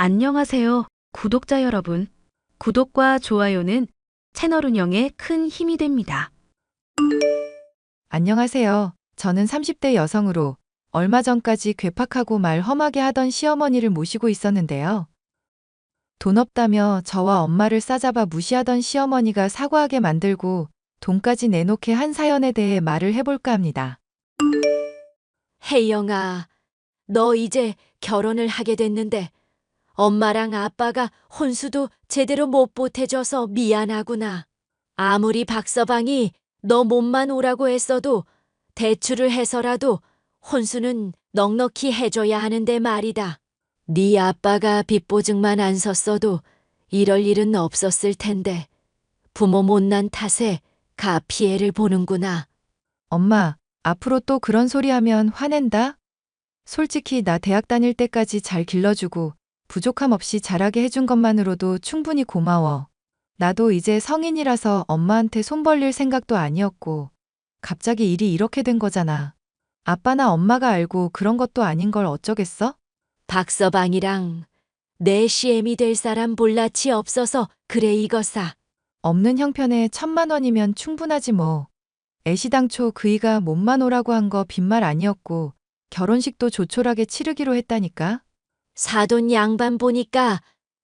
안녕하세요, 구독자 여러분. 구독과 좋아요는 채널 운영에 큰 힘이 됩니다. 안녕하세요. 저는 30대 여성으로 얼마 전까지 괴팍하고 말 험하게 하던 시어머니를 모시고 있었는데요. 돈 없다며 저와 엄마를 싸잡아 무시하던 시어머니가 사과하게 만들고 돈까지 내놓게 한 사연에 대해 말을 해볼까 합니다. 혜영아, 너 이제 결혼을 하게 됐는데 엄마랑 아빠가 혼수도 제대로 못 보태줘서 미안하구나. 아무리 박서방이 너 몸만 오라고 했어도 대출을 해서라도 혼수는 넉넉히 해줘야 하는데 말이다. 네 아빠가 빚보증만 안 섰어도 이럴 일은 없었을 텐데 부모 못난 탓에 가 피해를 보는구나. 엄마, 앞으로 또 그런 소리 하면 화낸다? 솔직히 나 대학 다닐 때까지 잘 길러주고 부족함 없이 자라게 해준 것만으로도 충분히 고마워. 나도 이제 성인이라서 엄마한테 손 벌릴 생각도 아니었고 갑자기 일이 이렇게 된 거잖아. 아빠나 엄마가 알고 그런 것도 아닌 걸 어쩌겠어? 박서방이랑 내 시엠이 될 사람 볼라치 없어서 그래 이거사. 없는 형편에 1,000만 원이면 충분하지 뭐. 애시당초 그이가 몸만 오라고 한 거 빈말 아니었고 결혼식도 조촐하게 치르기로 했다니까. 사돈 양반 보니까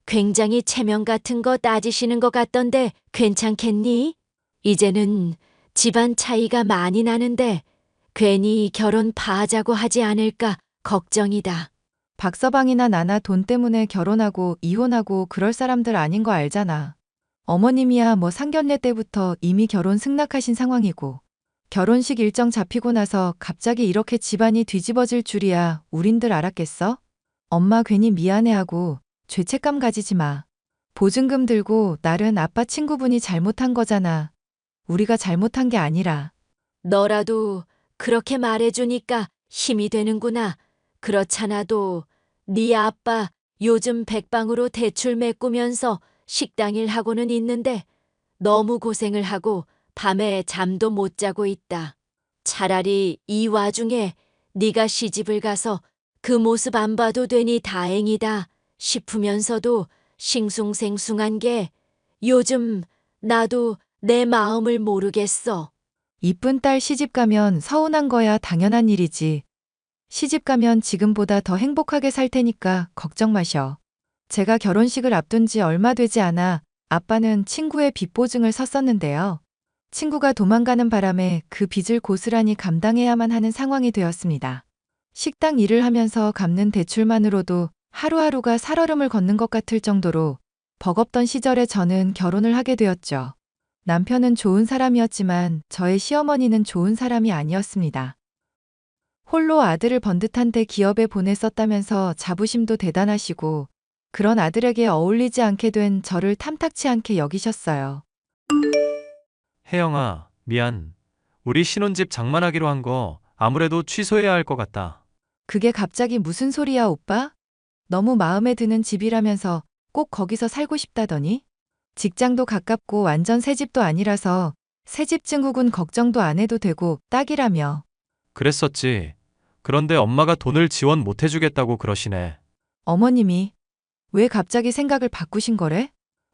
굉장히 체면 같은 거 따지시는 것 같던데 괜찮겠니? 이제는 집안 차이가 많이 나는데 괜히 결혼 파하자고 하지 않을까 걱정이다. 박서방이나 나나 돈 때문에 결혼하고 이혼하고 그럴 사람들 아닌 거 알잖아. 어머님이야 뭐 상견례 때부터 이미 결혼 승낙하신 상황이고 결혼식 일정 잡히고 나서 갑자기 이렇게 집안이 뒤집어질 줄이야 우린들 알았겠어? 엄마 괜히 미안해하고 죄책감 가지지 마. 보증금 들고 날은 아빠 친구분이 잘못한 거잖아. 우리가 잘못한 게 아니라. 너라도 그렇게 말해주니까 힘이 되는구나. 그렇잖아도 네 아빠 요즘 백방으로 대출 메꾸면서 식당 일 하고는 있는데 너무 고생을 하고 밤에 잠도 못 자고 있다. 차라리 이 와중에 네가 시집을 가서 그 모습 안 봐도 되니 다행이다 싶으면서도 싱숭생숭한 게 요즘 나도 내 마음을 모르겠어. 이쁜 딸 시집 가면 서운한 거야 당연한 일이지. 시집 가면 지금보다 더 행복하게 살 테니까 걱정 마셔. 제가 결혼식을 앞둔 지 얼마 되지 않아 아빠는 친구의 빚 보증을 섰었는데요. 친구가 도망가는 바람에 그 빚을 고스란히 감당해야만 하는 상황이 되었습니다. 식당 일을 하면서 갚는 대출만으로도 하루하루가 살얼음을 걷는 것 같을 정도로 버겁던 시절에 저는 결혼을 하게 되었죠. 남편은 좋은 사람이었지만 저의 시어머니는 좋은 사람이 아니었습니다. 홀로 아들을 번듯한데 기업에 보냈었다면서 자부심도 대단하시고 그런 아들에게 어울리지 않게 된 저를 탐탁치 않게 여기셨어요. 혜영아, 미안. 우리 신혼집 장만하기로 한 거 아무래도 취소해야 할 것 같다. 그게 갑자기 무슨 소리야, 오빠? 너무 마음에 드는 집이라면서 꼭 거기서 살고 싶다더니? 직장도 가깝고 완전 새 집도 아니라서 새집 증후군 걱정도 안 해도 되고 딱이라며. 그랬었지. 그런데 엄마가 돈을 지원 못 해주겠다고 그러시네. 어머님이 왜 갑자기 생각을 바꾸신 거래?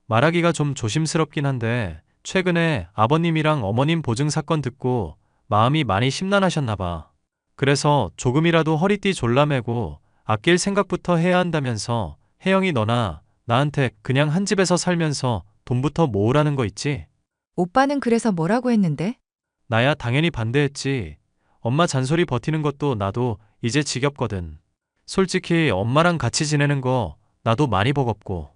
말하기가 좀 조심스럽긴 한데 최근에 아버님이랑 어머님 보증 사건 듣고 마음이 많이 심란하셨나 봐. 그래서 조금이라도 허리띠 졸라매고 아낄 생각부터 해야 한다면서 혜영이 너나 나한테 그냥 한 집에서 살면서 돈부터 모으라는 거 있지? 오빠는 그래서 뭐라고 했는데? 나야 당연히 반대했지. 엄마 잔소리 버티는 것도 나도 이제 지겹거든. 솔직히 엄마랑 같이 지내는 거 나도 많이 버겁고.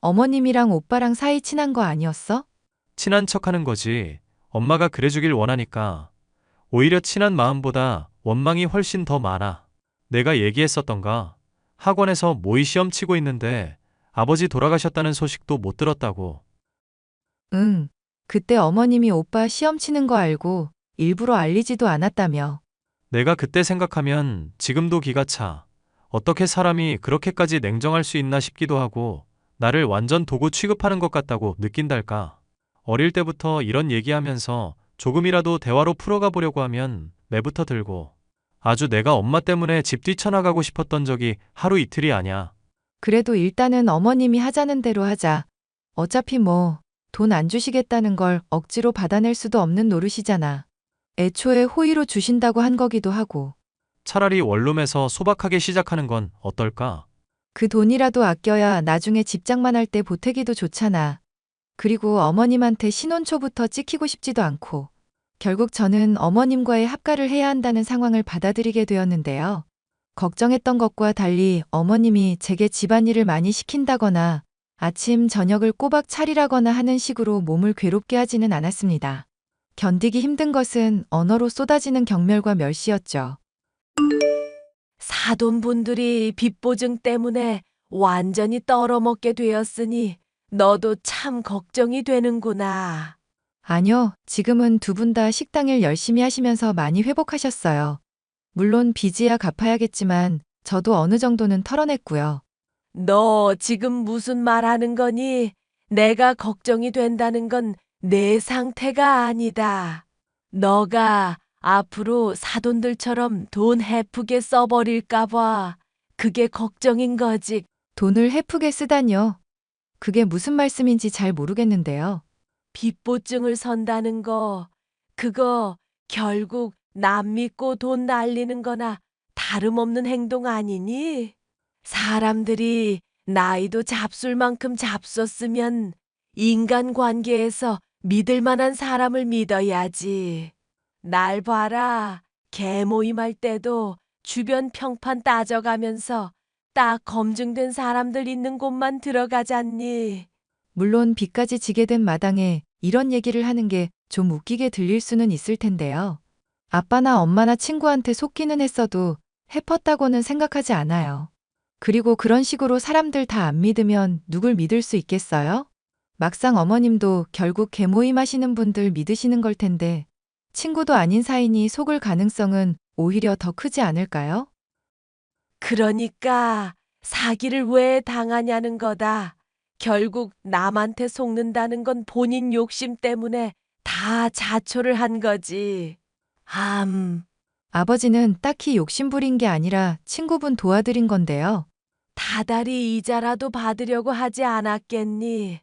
어머님이랑 오빠랑 사이 친한 거 아니었어? 친한 척 하는 거지. 엄마가 그래주길 원하니까. 오히려 친한 마음보다 원망이 훨씬 더 많아. 내가 얘기했었던가? 학원에서 모의 시험 치고 있는데 아버지 돌아가셨다는 소식도 못 들었다고. 응. 그때 어머님이 오빠 시험 치는 거 알고 일부러 알리지도 않았다며. 내가 그때 생각하면 지금도 기가 차. 어떻게 사람이 그렇게까지 냉정할 수 있나 싶기도 하고 나를 완전 도구 취급하는 것 같다고 느낀달까. 어릴 때부터 이런 얘기하면서 조금이라도 대화로 풀어가 보려고 하면 매부터 들고 아주 내가 엄마 때문에 집 뛰쳐나가고 싶었던 적이 하루 이틀이 아냐. 그래도 일단은 어머님이 하자는 대로 하자. 어차피 뭐, 돈 안 주시겠다는 걸 억지로 받아낼 수도 없는 노릇이잖아. 애초에 호의로 주신다고 한 거기도 하고. 차라리 원룸에서 소박하게 시작하는 건 어떨까? 그 돈이라도 아껴야 나중에 집장만 할 때 보태기도 좋잖아. 그리고 어머님한테 신혼 초부터 찍히고 싶지도 않고. 결국 저는 어머님과의 합가를 해야 한다는 상황을 받아들이게 되었는데요. 걱정했던 것과 달리 어머님이 제게 집안일을 많이 시킨다거나 아침, 저녁을 꼬박 차리라거나 하는 식으로 몸을 괴롭게 하지는 않았습니다. 견디기 힘든 것은 언어로 쏟아지는 경멸과 멸시였죠. 사돈분들이 빚보증 때문에 완전히 떨어먹게 되었으니 너도 참 걱정이 되는구나. 아니요, 지금은 두 분 다 식당일 열심히 하시면서 많이 회복하셨어요. 물론 빚이야 갚아야겠지만 저도 어느 정도는 털어냈고요. 너 지금 무슨 말 하는 거니? 내가 걱정이 된다는 건 내 상태가 아니다. 너가 앞으로 사돈들처럼 돈 헤프게 써버릴까봐 그게 걱정인 거지. 돈을 헤프게 쓰다뇨. 그게 무슨 말씀인지 잘 모르겠는데요. 빚보증을 선다는 거, 그거 결국 남 믿고 돈 날리는 거나 다름없는 행동 아니니? 사람들이 나이도 잡술 만큼 잡섰으면 인간관계에서 믿을 만한 사람을 믿어야지. 날 봐라. 개 모임할 때도 주변 평판 따져가면서 딱 검증된 사람들 있는 곳만 들어가잖니. 물론 빚까지 지게 된 마당에 이런 얘기를 하는 게 좀 웃기게 들릴 수는 있을 텐데요. 아빠나 엄마나 친구한테 속기는 했어도 해펐다고는 생각하지 않아요. 그리고 그런 식으로 사람들 다 안 믿으면 누굴 믿을 수 있겠어요? 막상 어머님도 결국 개모임 하시는 분들 믿으시는 걸 텐데 친구도 아닌 사이니 속을 가능성은 오히려 더 크지 않을까요? 그러니까 사기를 왜 당하냐는 거다. 결국 남한테 속는다는 건 본인 욕심 때문에 다 자초를 한 거지. 아버지는 딱히 욕심부린 게 아니라 친구분 도와드린 건데요. 다달이 이자라도 받으려고 하지 않았겠니?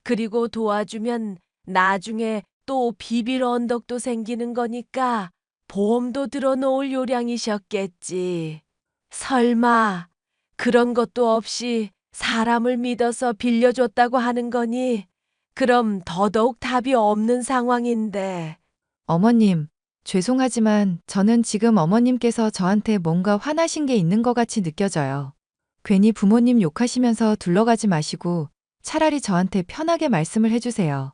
그리고 도와주면 나중에 또 비빌 언덕도 생기는 거니까 보험도 들어놓을 요량이셨겠지. 설마 그런 것도 없이 사람을 믿어서 빌려줬다고 하는 거니? 그럼 더더욱 답이 없는 상황인데. 어머님, 죄송하지만 저는 지금 어머님께서 저한테 뭔가 화나신 게 있는 것 같이 느껴져요. 괜히 부모님 욕하시면서 둘러가지 마시고 차라리 저한테 편하게 말씀을 해주세요.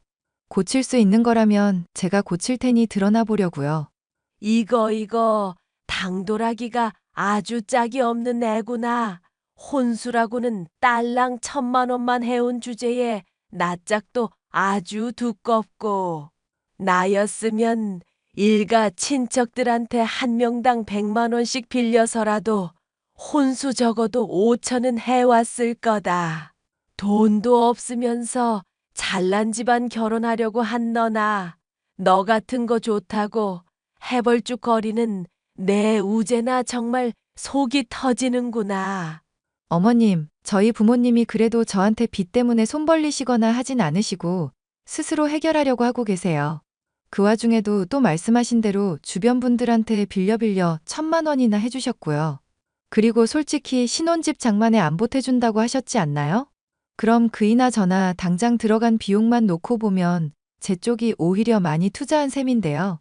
고칠 수 있는 거라면 제가 고칠 테니 드러나 보려고요. 이거 당돌하기가 아주 짝이 없는 애구나. 혼수라고는 딸랑 1,000만 원만 해온 주제에 낯짝도 아주 두껍고. 나였으면 일가 친척들한테 한 명당 100만 원씩 빌려서라도 혼수 적어도 5천은 해왔을 거다. 돈도 없으면서 잘난 집안 결혼하려고 한 너나 너 같은 거 좋다고 해벌쭉거리는 내 우재나 정말 속이 터지는구나. 어머님, 저희 부모님이 그래도 저한테 빚 때문에 손 벌리시거나 하진 않으시고 스스로 해결하려고 하고 계세요. 그 와중에도 또 말씀하신 대로 주변 분들한테 빌려 1,000만 원이나 해주셨고요. 그리고 솔직히 신혼집 장만에 안 보태준다고 하셨지 않나요? 그럼 그이나 저나 당장 들어간 비용만 놓고 보면 제 쪽이 오히려 많이 투자한 셈인데요.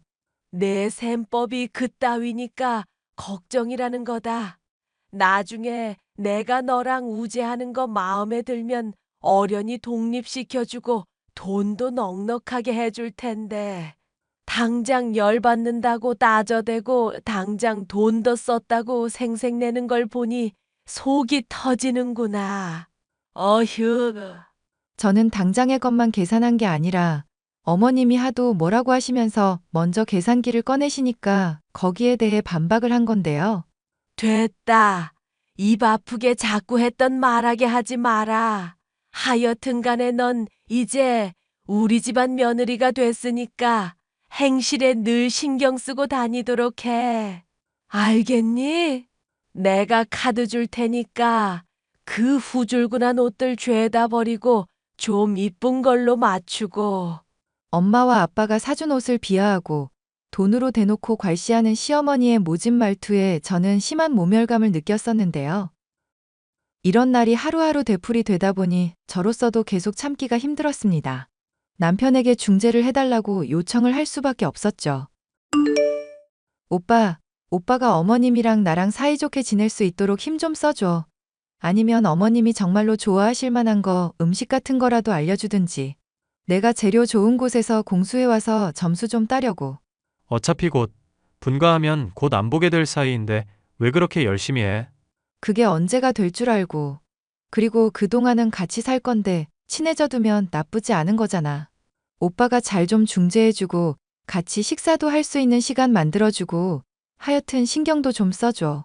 내 셈법이 그따위니까 걱정이라는 거다. 나중에 내가 너랑 우재하는 거 마음에 들면 어련히 독립시켜주고 돈도 넉넉하게 해줄 텐데. 당장 열받는다고 따져대고 당장 돈 더 썼다고 생색내는 걸 보니 속이 터지는구나. 어휴. 저는 당장의 것만 계산한 게 아니라 어머님이 하도 뭐라고 하시면서 먼저 계산기를 꺼내시니까 거기에 대해 반박을 한 건데요. 됐다. 입 아프게 자꾸 했던 말하게 하지 마라. 하여튼 간에 넌 이제 우리 집안 며느리가 됐으니까 행실에 늘 신경 쓰고 다니도록 해. 알겠니? 내가 카드 줄 테니까 그 후줄근한 옷들 죄다 버리고 좀 이쁜 걸로 맞추고. 엄마와 아빠가 사준 옷을 비하하고 돈으로 대놓고 괄시하는 시어머니의 모진 말투에 저는 심한 모멸감을 느꼈었는데요. 이런 날이 하루하루 되풀이 되다 보니 저로서도 계속 참기가 힘들었습니다. 남편에게 중재를 해달라고 요청을 할 수밖에 없었죠. 오빠가 어머님이랑 나랑 사이좋게 지낼 수 있도록 힘 좀 써줘. 아니면 어머님이 정말로 좋아하실 만한 거, 음식 같은 거라도 알려주든지. 내가 재료 좋은 곳에서 공수해와서 점수 좀 따려고. 어차피 곧 분가하면 곧 안 보게 될 사이인데 왜 그렇게 열심히 해? 그게 언제가 될 줄 알고. 그리고 그동안은 같이 살 건데 친해져 두면 나쁘지 않은 거잖아. 오빠가 잘 좀 중재해주고 같이 식사도 할 수 있는 시간 만들어주고 하여튼 신경도 좀 써줘.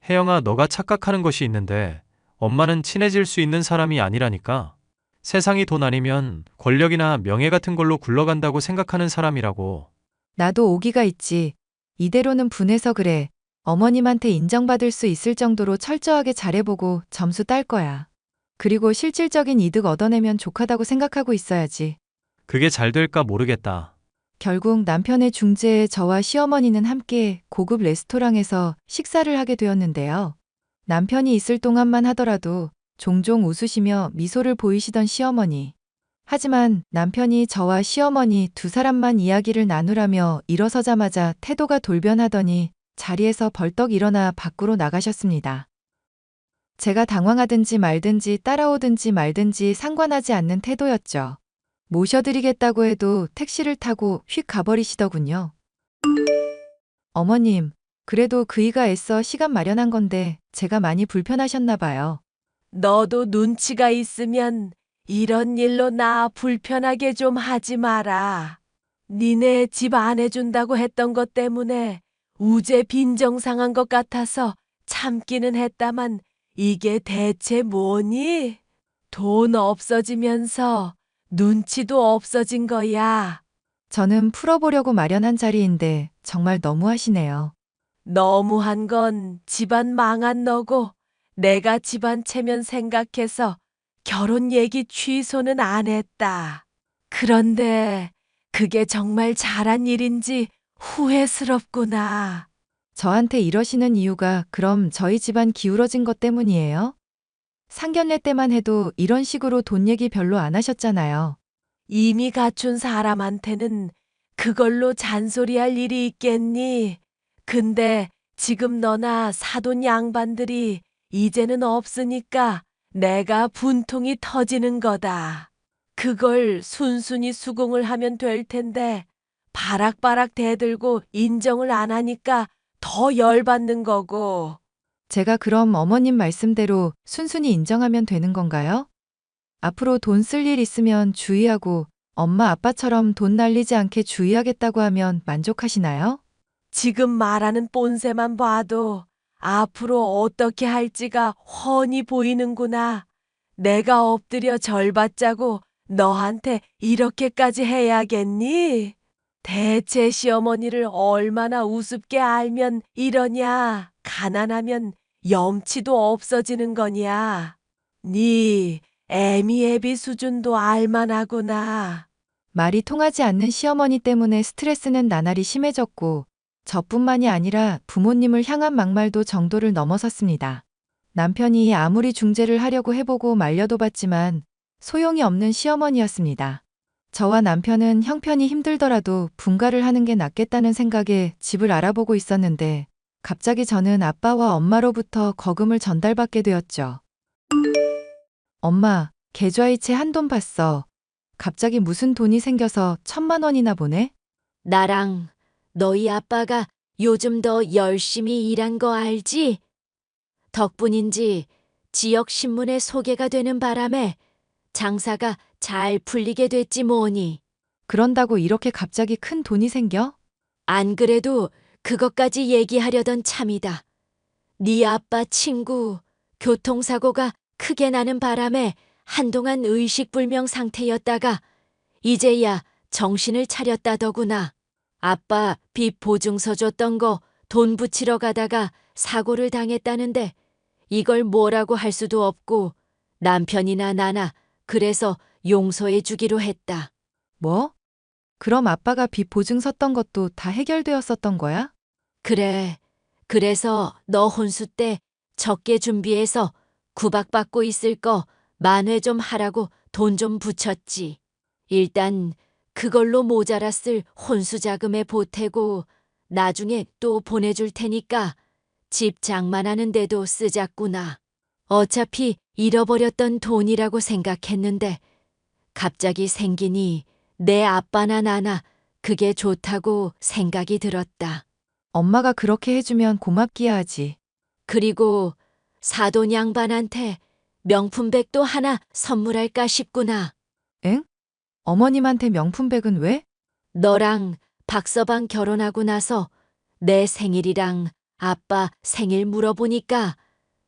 혜영아, 너가 착각하는 것이 있는데 엄마는 친해질 수 있는 사람이 아니라니까. 세상이 돈 아니면 권력이나 명예 같은 걸로 굴러간다고 생각하는 사람이라고. 나도 오기가 있지. 이대로는 분해서 그래. 어머님한테 인정받을 수 있을 정도로 철저하게 잘해보고 점수 딸 거야. 그리고 실질적인 이득 얻어내면 족하다고 생각하고 있어야지. 그게 잘 될까 모르겠다. 결국 남편의 중재에 저와 시어머니는 함께 고급 레스토랑에서 식사를 하게 되었는데요. 남편이 있을 동안만 하더라도 종종 웃으시며 미소를 보이시던 시어머니. 하지만 남편이 저와 시어머니 두 사람만 이야기를 나누라며 일어서자마자 태도가 돌변하더니 자리에서 벌떡 일어나 밖으로 나가셨습니다. 제가 당황하든지 말든지 따라오든지 말든지 상관하지 않는 태도였죠. 모셔드리겠다고 해도 택시를 타고 휙 가버리시더군요. 어머님, 그래도 그이가 애써 시간 마련한 건데 제가 많이 불편하셨나 봐요. 너도 눈치가 있으면 이런 일로 나 불편하게 좀 하지 마라. 니네 집 안 해준다고 했던 것 때문에 우제 빈정상한 것 같아서 참기는 했다만 이게 대체 뭐니? 돈 없어지면서 눈치도 없어진 거야. 저는 풀어보려고 마련한 자리인데 정말 너무하시네요. 너무한 건 집안 망한 너고 내가 집안 체면 생각해서 결혼 얘기 취소는 안 했다. 그런데 그게 정말 잘한 일인지 후회스럽구나. 저한테 이러시는 이유가 그럼 저희 집안 기울어진 것 때문이에요? 상견례 때만 해도 이런 식으로 돈 얘기 별로 안 하셨잖아요. 이미 갖춘 사람한테는 그걸로 잔소리할 일이 있겠니? 근데 지금 너나 사돈 양반들이 이제는 없으니까 내가 분통이 터지는 거다. 그걸 순순히 수긍을 하면 될 텐데 바락바락 대들고 인정을 안 하니까 더 열받는 거고. 제가 그럼 어머님 말씀대로 순순히 인정하면 되는 건가요? 앞으로 돈 쓸 일 있으면 주의하고 엄마 아빠처럼 돈 날리지 않게 주의하겠다고 하면 만족하시나요? 지금 말하는 뽐새만 봐도 앞으로 어떻게 할지가 훤히 보이는구나. 내가 엎드려 절받자고 너한테 이렇게까지 해야겠니? 대체 시어머니를 얼마나 우습게 알면 이러냐? 가난하면 염치도 없어지는 거냐? 네 애미애비 수준도 알만하구나. 말이 통하지 않는 시어머니 때문에 스트레스는 나날이 심해졌고 저뿐만이 아니라 부모님을 향한 막말도 정도를 넘어섰습니다. 남편이 아무리 중재를 하려고 해보고 말려도 봤지만 소용이 없는 시어머니였습니다. 저와 남편은 형편이 힘들더라도 분가를 하는 게 낫겠다는 생각에 집을 알아보고 있었는데 갑자기 저는 아빠와 엄마로부터 거금을 전달받게 되었죠. 엄마, 계좌이체 한돈 봤어. 갑자기 무슨 돈이 생겨서 1,000만 원이나 보내? 나랑 너희 아빠가 요즘 더 열심히 일한 거 알지? 덕분인지 지역 신문에 소개가 되는 바람에 장사가 잘 풀리게 됐지 뭐니. 그런다고 이렇게 갑자기 큰 돈이 생겨? 안 그래도 그것까지 얘기하려던 참이다. 네 아빠 친구 교통사고가 크게 나는 바람에 한동안 의식불명 상태였다가 이제야 정신을 차렸다더구나. 아빠 빚 보증서 줬던 거 돈 붙이러 가다가 사고를 당했다는데 이걸 뭐라고 할 수도 없고 남편이나 나나 그래서 용서해 주기로 했다. 뭐? 그럼 아빠가 빚 보증 섰던 것도 다 해결되었었던 거야? 그래. 그래서 너 혼수 때 적게 준비해서 구박받고 있을 거 만회 좀 하라고 돈 좀 붙였지. 일단 그걸로 모자랐을 혼수 자금에 보태고 나중에 또 보내줄 테니까 집 장만하는 데도 쓰자꾸나. 어차피 잃어버렸던 돈이라고 생각했는데 갑자기 생기니 내 아빠나 나나 그게 좋다고 생각이 들었다. 엄마가 그렇게 해주면 고맙기야 하지. 그리고 사돈 양반한테 명품백도 하나 선물할까 싶구나. 엥? 어머님한테 명품백은 왜? 너랑 박서방 결혼하고 나서 내 생일이랑 아빠 생일 물어보니까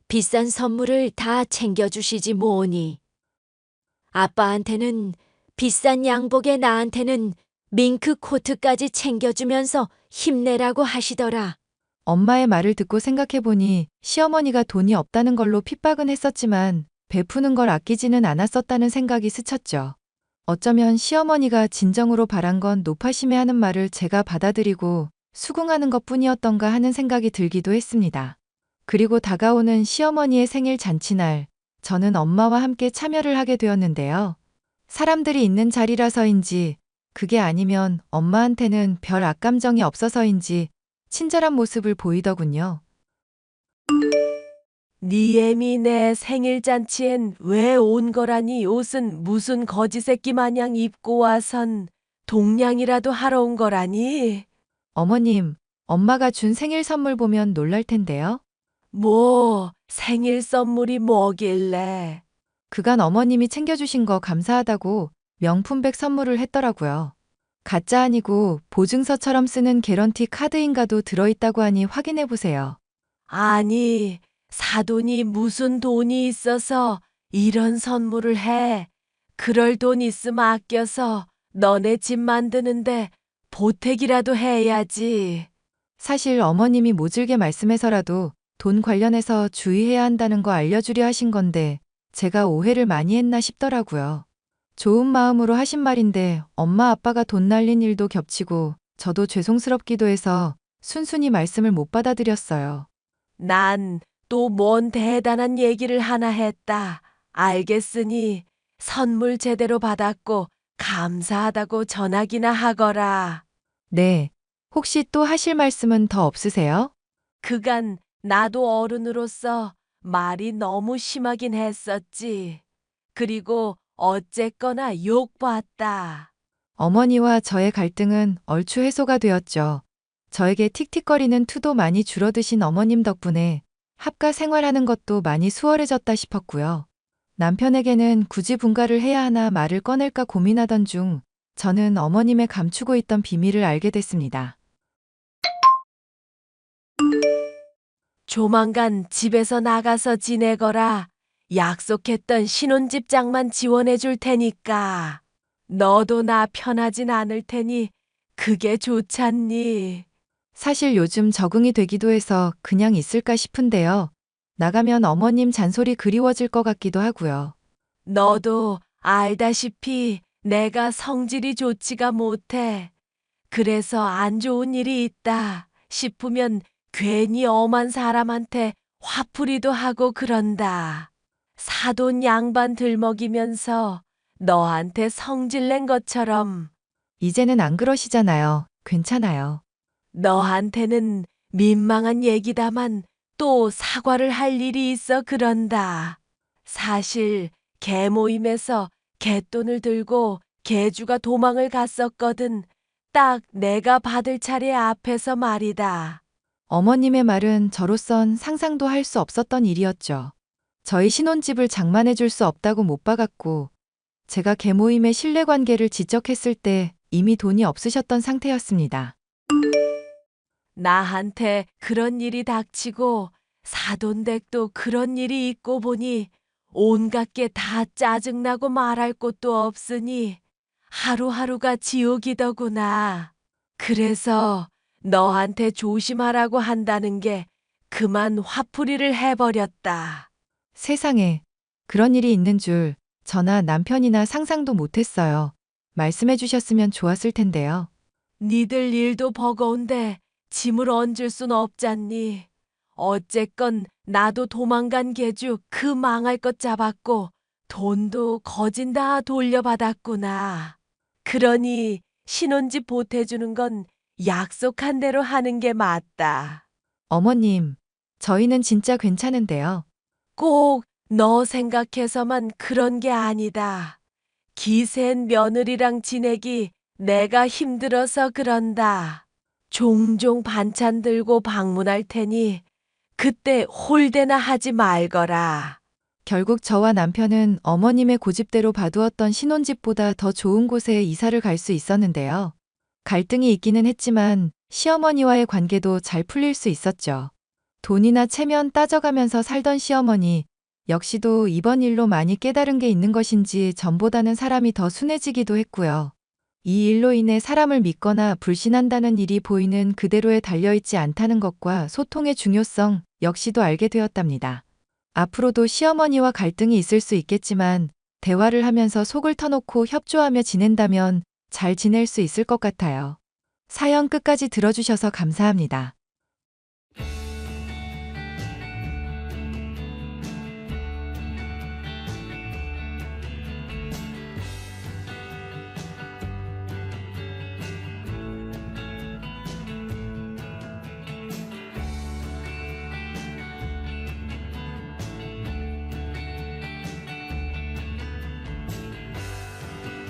비싼 선물을 다 챙겨주시지 뭐니. 아빠한테는 비싼 양복에 나한테는 밍크 코트까지 챙겨주면서 힘내라고 하시더라. 엄마의 말을 듣고 생각해보니 시어머니가 돈이 없다는 걸로 핍박은 했었지만 베푸는 걸 아끼지는 않았었다는 생각이 스쳤죠. 어쩌면 시어머니가 진정으로 바란 건 노파심에 하는 말을 제가 받아들이고 수긍하는 것 뿐이었던가 하는 생각이 들기도 했습니다. 그리고 다가오는 시어머니의 생일 잔치날, 저는 엄마와 함께 참여를 하게 되었는데요. 사람들이 있는 자리라서인지, 그게 아니면 엄마한테는 별 악감정이 없어서인지 친절한 모습을 보이더군요. 네 애미 내 생일 잔치엔 왜 온 거라니 옷은 무슨 거지 새끼 마냥 입고 와선 동냥이라도 하러 온 거라니? 어머님, 엄마가 준 생일 선물 보면 놀랄 텐데요. 뭐 생일 선물이 뭐길래? 그간 어머님이 챙겨주신 거 감사하다고 명품백 선물을 했더라고요. 가짜 아니고 보증서처럼 쓰는 개런티 카드인가도 들어있다고 하니 확인해보세요. 아니 사돈이 무슨 돈이 있어서 이런 선물을 해. 그럴 돈 있으면 아껴서 너네 집 만드는데 보태기라도 해야지. 사실 어머님이 모질게 말씀해서라도 돈 관련해서 주의해야 한다는 거 알려주려 하신 건데 제가 오해를 많이 했나 싶더라고요. 좋은 마음으로 하신 말인데 엄마 아빠가 돈 날린 일도 겹치고 저도 죄송스럽기도 해서 순순히 말씀을 못 받아들였어요. 난 또 뭔 대단한 얘기를 하나 했다. 알겠으니 선물 제대로 받았고 감사하다고 전하기나 하거라. 네. 혹시 또 하실 말씀은 더 없으세요? 그간 나도 어른으로서 말이 너무 심하긴 했었지. 그리고 어쨌거나 욕봤다. 어머니와 저의 갈등은 얼추 해소가 되었죠. 저에게 틱틱거리는 투도 많이 줄어드신 어머님 덕분에 합가 생활하는 것도 많이 수월해졌다 싶었고요. 남편에게는 굳이 분가를 해야 하나 말을 꺼낼까 고민하던 중 저는 어머님의 감추고 있던 비밀을 알게 됐습니다. 조만간 집에서 나가서 지내거라. 약속했던 신혼집장만 지원해 줄 테니까. 너도 나 편하진 않을 테니 그게 좋잖니. 사실 요즘 적응이 되기도 해서 그냥 있을까 싶은데요. 나가면 어머님 잔소리 그리워질 것 같기도 하고요. 너도 알다시피 내가 성질이 좋지가 못해. 그래서 안 좋은 일이 있다 싶으면 괜히 엄한 사람한테 화풀이도 하고 그런다. 사돈 양반 들먹이면서 너한테 성질낸 것처럼 이제는 안 그러시잖아요. 괜찮아요. 너한테는 민망한 얘기다만 또 사과를 할 일이 있어 그런다. 사실 개 모임에서 개돈을 들고 개주가 도망을 갔었거든. 딱 내가 받을 차례 앞에서 말이다. 어머님의 말은 저로선 상상도 할 수 없었던 일이었죠. 저희 신혼집을 장만해 줄 수 없다고 못 박았고, 제가 계모임의 신뢰관계를 지적했을 때 이미 돈이 없으셨던 상태였습니다. 나한테 그런 일이 닥치고 사돈댁도 그런 일이 있고 보니 온갖 게 다 짜증나고 말할 곳도 없으니 하루하루가 지옥이더구나. 그래서 너한테 조심하라고 한다는 게 그만 화풀이를 해버렸다. 세상에, 그런 일이 있는 줄 저나 남편이나 상상도 못했어요. 말씀해 주셨으면 좋았을 텐데요. 니들 일도 버거운데 짐을 얹을 순 없잖니. 어쨌건 나도 도망간 개주 그 망할 것 잡았고 돈도 거진 다 돌려받았구나. 그러니 신혼집 보태주는 건 약속한 대로 하는 게 맞다. 어머님, 저희는 진짜 괜찮은데요. 꼭 너 생각해서만 그런 게 아니다. 기센 며느리랑 지내기 내가 힘들어서 그런다. 종종 반찬 들고 방문할 테니 그때 홀대나 하지 말거라. 결국 저와 남편은 어머님의 고집대로 봐두었던 신혼집보다 더 좋은 곳에 이사를 갈 수 있었는데요. 갈등이 있기는 했지만 시어머니와의 관계도 잘 풀릴 수 있었죠. 돈이나 체면 따져가면서 살던 시어머니, 역시도 이번 일로 많이 깨달은 게 있는 것인지 전보다는 사람이 더 순해지기도 했고요. 이 일로 인해 사람을 믿거나 불신한다는 일이 보이는 그대로에 달려있지 않다는 것과 소통의 중요성 역시도 알게 되었답니다. 앞으로도 시어머니와 갈등이 있을 수 있겠지만 대화를 하면서 속을 터놓고 협조하며 지낸다면 잘 지낼 수 있을 것 같아요. 사연 끝까지 들어주셔서 감사합니다.